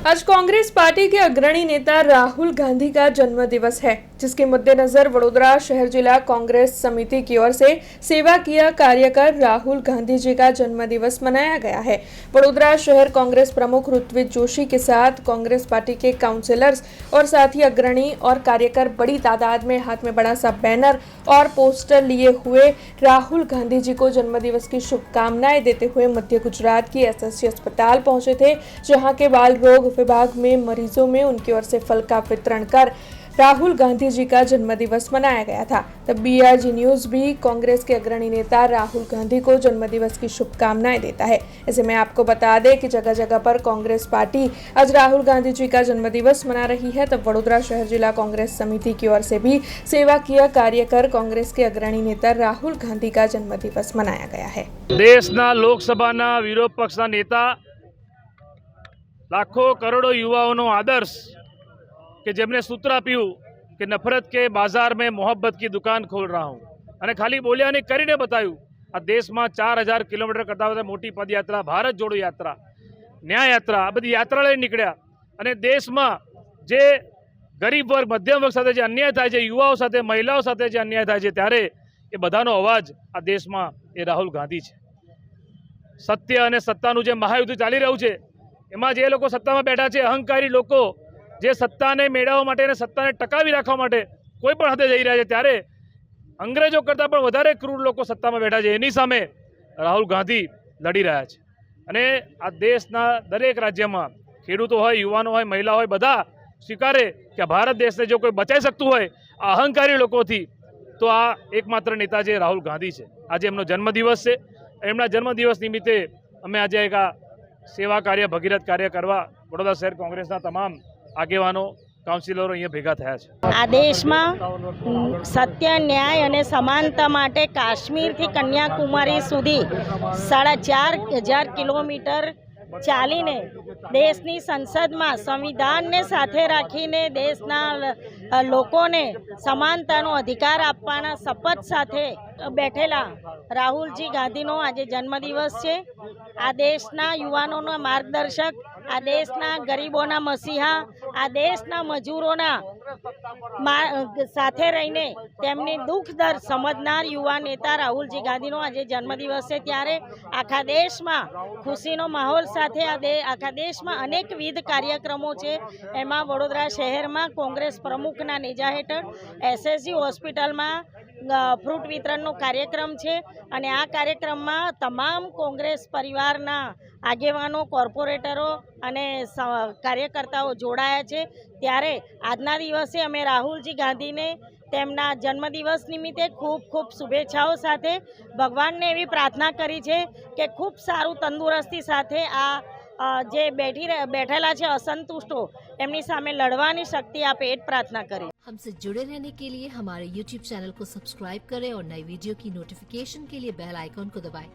आज कांग्रेस पार्टी के अग्रणी नेता राहुल गांधी का जन्मदिवस है, जिसके मद्देनजर वडोदरा शहर जिला कांग्रेस समिति की ओर से सेवा किया कार्य कर राहुल गांधी जी का जन्मदिवस मनाया गया है। वडोदरा शहर कांग्रेस प्रमुख ऋत्विज जोशी के साथ कांग्रेस पार्टी के काउंसिलर्स और साथी अग्रणी और कार्यकर बड़ी तादाद में हाथ में बड़ा सा बैनर और पोस्टर लिए हुए राहुल गांधी जी को जन्मदिवस की शुभकामनाएं देते हुए मध्य गुजरात की एसएससी अस्पताल पहुंचे थे, जहां के बाल रोग विभाग में मरीजों में उनकी ओर से फल का वितरण कर राहुल गांधी जी का जन्मदिवस मनाया गया था। तब बीआरजी न्यूज भी कांग्रेस के अग्रणी नेता राहुल गांधी को जन्मदिवस की शुभकामनाएं देता है। ऐसे में आपको बता दें कि जगह जगह पर कांग्रेस पार्टी आज राहुल गांधी जी का जन्मदिवस मना रही है। तब वडोदरा शहर जिला कांग्रेस समिति की ओर से भी सेवा किया कार्य कर कांग्रेस के अग्रणी नेता राहुल गांधी का जन्मदिवस मनाया गया है। देशना लोकसभाना विरोध पक्षना नेता लाखों करोड़ों युवाओं आदर्श कि जेमने सूत्र आप्यु कि नफरत के बाजार में मोहब्बत की दुकान खोल रहा हूँ अने खाली बोलिया नहीं करीने बतायु। आ देश में 4000 किलोमीटर करता वधा मोटी पदयात्रा, भारत जोड़ो यात्रा, न्याय यात्रा, आ बधी यात्रा लईने निकळ्या अने देश में जे गरीब वर्ग मध्यम वर्ग साथे जे अन्याय थाय छे, युवाओं साथे महिलाओं साथे जे अन्याय थाय छे, त्यारे ए बधानो अवाज आ देश में ए राहुल गांधी छे। सत्य अने सत्तानुं जे महायुद्ध चाली रह्युं छे एमां जे लोको सत्तामां बेठा छे, अहंकारी लोको जे सत्ताने मेळववा माटे अने सत्ताने टकावी राखवा माटे कोई पण हदे जई रह्या छे, त्यारे अंग्रेजों करता पण वधारे क्रूर लोको सत्तामां बेठा छे। एनी सामे राहुल गांधी लड़ी रह्या छे अने आ देशना दरेक राज्यमां खेडूतो होय, युवानो होय, महिला होय, बधा स्वीकारे कि आ भारत देशने जो कोई बचाई शकतुं होय आ अहंकारी लोकोथी तो आ एकमात्र नेता जे राहुल गांधी छे। आज एमनो जन्मदिवस छे। एमना जन्मदिवस निमित्ते अमे आज एक सेवा कार्य, भगीरथ कार्य करवा वडोदरा शहर कांग्रेसना तमाम આગેવાનો કાઉન્સિલરો અહીંયા ભેગા થયા છે। આ દેશમાં સત્ય, ન્યાય અને સમાનતા માટે કાશ્મીરથી કન્યાકુમારી સુધી 4500 કિલોમીટર ચાલીને દેશની સંસદમાં સંવિધાનને સાથે રાખીને દેશના લોકોને સમાનતાનો અધિકાર આપવાના શપથ સાથે બેઠેલા રાહુલજી ગાંધીનો આજે જન્મદિવસ છે। આ દેશના યુવાનોના માર્ગદર્શક, આ દેશના ગરીબોના મસીહા, આ દેશના મજૂરોના સાથે રહીને તેમની દુઃખ દર્દ સમજનાર યુવા નેતા રાહુલજી ગાંધીનો આજે જન્મદિવસ છે। ત્યારે આખા દેશમાં ખુશીનો માહોલ સાથે આખા દેશમાં અનેકવિધ કાર્યક્રમો છે। એમાં વડોદરા શહેરમાં કોંગ્રેસ પ્રમુખના નેજા હેઠળ એસએસજી હોસ્પિટલમાં ફ્રૂટ વિતરણનો કાર્યક્રમ છે અને આ કાર્યક્રમમાં તમામ કોંગ્રેસ પરિવારના આગેવાનો, કોર્પોરેટરો અને કાર્યકર્તાઓ જોડાયા છે। ત્યારે આજના દિવસે અમે રાહુલજી ગાંધીને તેમના જન્મદિવસ નિમિત્તે ખૂબ ખૂબ શુભેચ્છાઓ સાથે ભગવાનને એવી પ્રાર્થના કરી છે કે ખૂબ સારું તંદુરસ્તી સાથે આ જે બેઠેલા છે असंतुष्टो એમની સામે લડવાની શક્તિ આપે એ પ્રાર્થના કરી। हमसे जुड़े रहने के लिए हमारे YouTube चैनल को सब्सक्राइब करें और नई वीडियो की नोटिफिकेशन के लिए बेल आइकॉन को दबाएं।